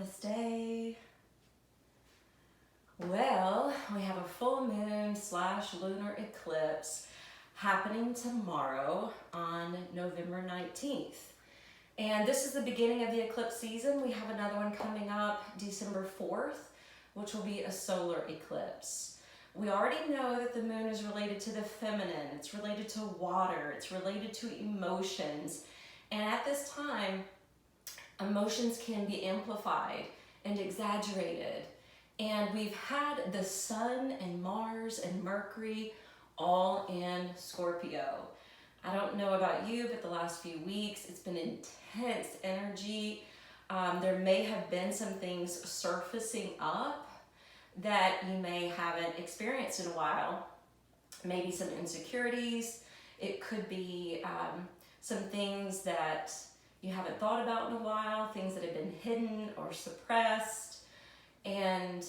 this day? Well, we have a full moon slash lunar eclipse happening tomorrow on November 19th. And this is the beginning of the eclipse season. We have another one coming up December 4th, which will be a solar eclipse. We already know that the moon is related to the feminine, it's related to water, it's related to emotions. And at this time, emotions can be amplified and exaggerated. And we've had the sun and Mars and Mercury all in Scorpio. I don't know about you, but the last few weeks, it's been intense energy. There may have been some things surfacing up that you may haven't experienced in a while. Maybe some insecurities. It could be some things that you haven't thought about in a while, things that have been hidden or suppressed. And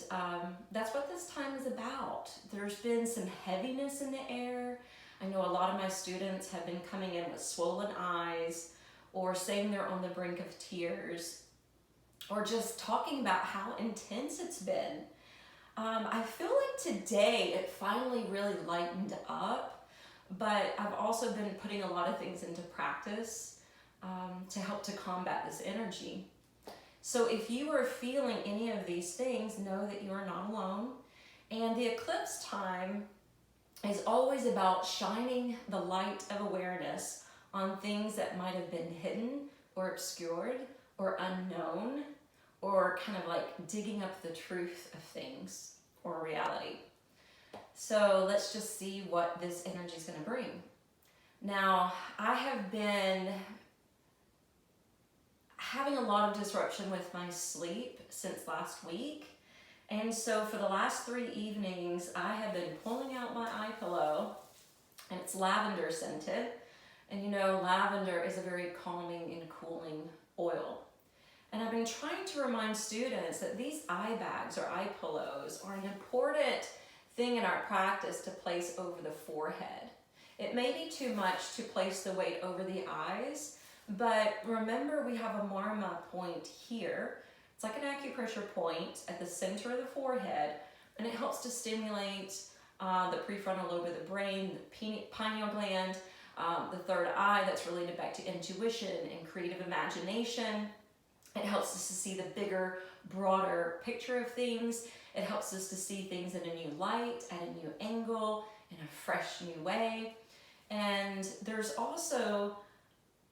that's what this time is about. There's been some heaviness in the air. I know a lot of my students have been coming in with swollen eyes or saying they're on the brink of tears or just talking about how intense it's been. I feel like today it finally really lightened up, but I've also been putting a lot of things into practice to help to combat this energy. So if you are feeling any of these things, know that you are not alone. And the eclipse time is always about shining the light of awareness on things that might have been hidden or obscured or unknown, or kind of like digging up the truth of things or reality. So let's just see what this energy is going to bring. Now, I have been having a lot of disruption with my sleep since last week. And so for the last 3 evenings, I have been pulling out my eye pillow, and it's lavender scented. And you know, lavender is a very calming and cooling oil. And I've been trying to remind students that these eye bags or eye pillows are an important thing in our practice to place over the forehead. It may be too much to place the weight over the eyes, but remember we have a marma point here. It's like an acupressure point at the center of the forehead, and it helps to stimulate the prefrontal lobe of the brain, the pineal gland, the third eye that's related back to intuition and creative imagination. It helps us to see the bigger, broader picture of things. It helps us to see things in a new light, at a new angle, in a fresh new way. And there's also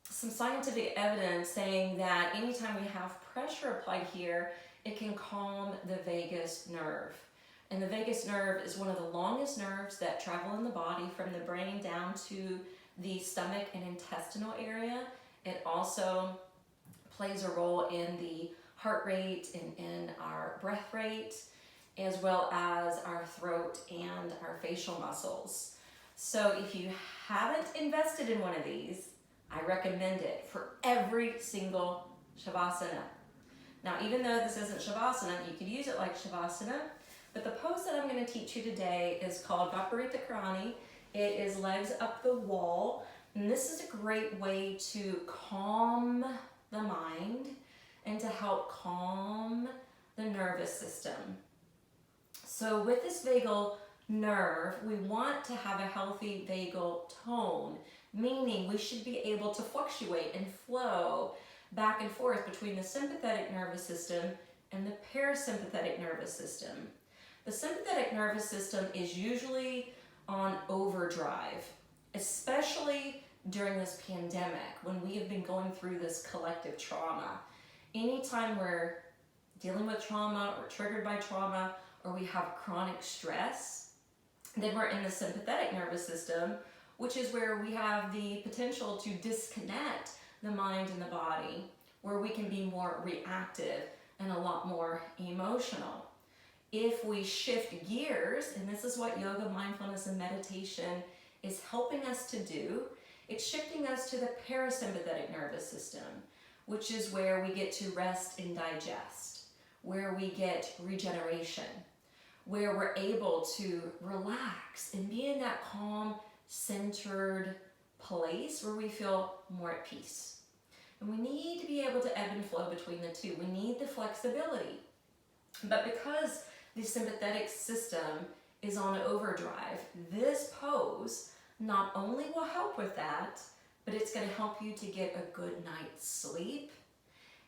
some scientific evidence saying that anytime we have pressure applied here, it can calm the vagus nerve. And the vagus nerve is one of the longest nerves that travel in the body from the brain down to the stomach and intestinal area. It also plays a role in the heart rate and in our breath rate, as well as our throat and our facial muscles. So if you haven't invested in one of these, I recommend it for every single Shavasana. Now, even though this isn't Shavasana, you could use it like Shavasana, but the pose that I'm going to teach you today is called Viparita Karani. It is legs up the wall, and this is a great way to calm the mind and to help calm the nervous system. So with this vagal nerve, we want to have a healthy vagal tone, meaning we should be able to fluctuate and flow back and forth between the sympathetic nervous system and the parasympathetic nervous system. The sympathetic nervous system is usually on overdrive, especially during this pandemic when we have been going through this collective trauma. Anytime we're dealing with trauma or triggered by trauma, or we have chronic stress, then we're in the sympathetic nervous system, which is where we have the potential to disconnect the mind and the body, where we can be more reactive and a lot more emotional. If we shift gears, and this is what yoga, mindfulness, and meditation is helping us to do, it's shifting us to the parasympathetic nervous system, which is where we get to rest and digest, where we get regeneration, where we're able to relax and be in that calm, centered place where we feel more at peace. And we need to be able to ebb and flow between the two. We need the flexibility. But because the sympathetic system is on overdrive, this pose not only will help with that, but it's going to help you to get a good night's sleep.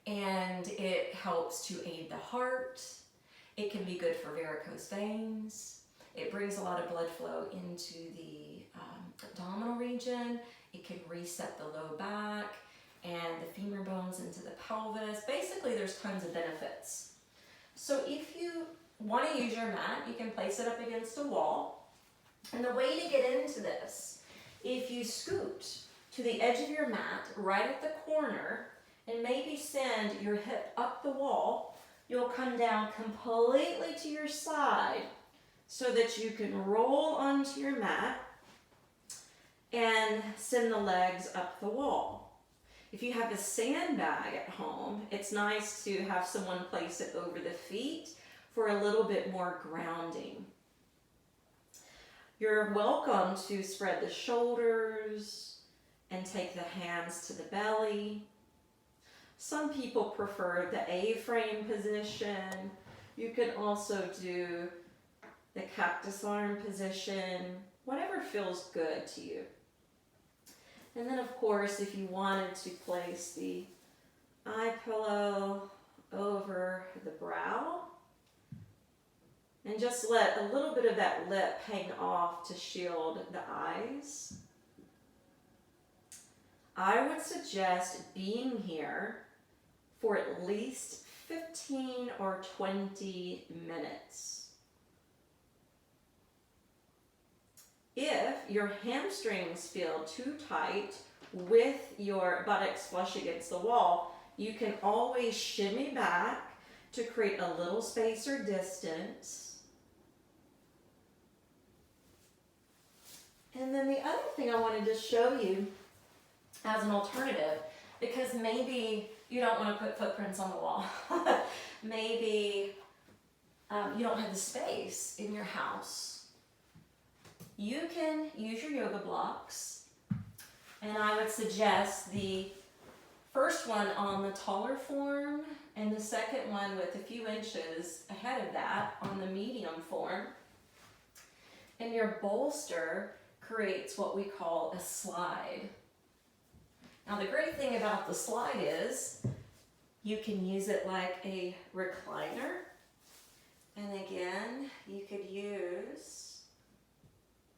And it helps to aid the heart. It can be good for varicose veins. It brings a lot of blood flow into the abdominal region. It can reset the low back and the femur bones into the pelvis. Basically, there's tons of benefits. So if you want to use your mat, you can place it up against a wall. And the way to get into this, if you scoot to the edge of your mat, right at the corner, and maybe send your hip up the wall, you'll come down completely to your side so that you can roll onto your mat and send the legs up the wall. If you have a sandbag at home, it's nice to have someone place it over the feet for a little bit more grounding. You're welcome to spread the shoulders and take the hands to the belly. Some people prefer the A-frame position. You can also do the cactus arm position, whatever feels good to you. And then of course, if you wanted to place the eye pillow over the brow, and just let a little bit of that lip hang off to shield the eyes. I would suggest being here for at least 15 or 20 minutes. If your hamstrings feel too tight with your buttocks flush against the wall, you can always shimmy back to create a little space or distance. And then the other thing I wanted to show you as an alternative, because maybe you don't want to put footprints on the wall. Maybe you don't have the space in your house. You can use your yoga blocks, and I would suggest the first one on the taller form and the second one with a few inches ahead of that on the medium form. And your bolster creates what we call a slide. Now the great thing about the slide is you can use it like a recliner. And again, you could use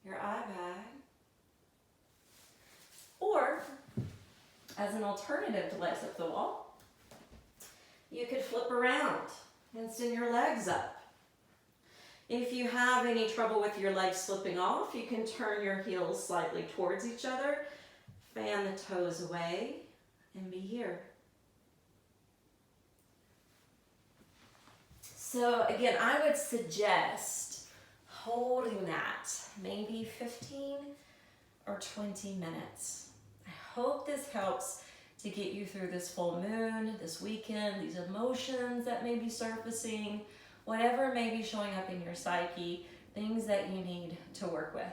your eye bag. Or as an alternative to legs up the wall, you could flip around and send your legs up. If you have any trouble with your legs slipping off, you can turn your heels slightly towards each other, fan the toes away, and be here. So again, I would suggest holding that maybe 15 or 20 minutes. I hope this helps to get you through this full moon, this weekend, these emotions that may be surfacing, whatever may be showing up in your psyche, things that you need to work with.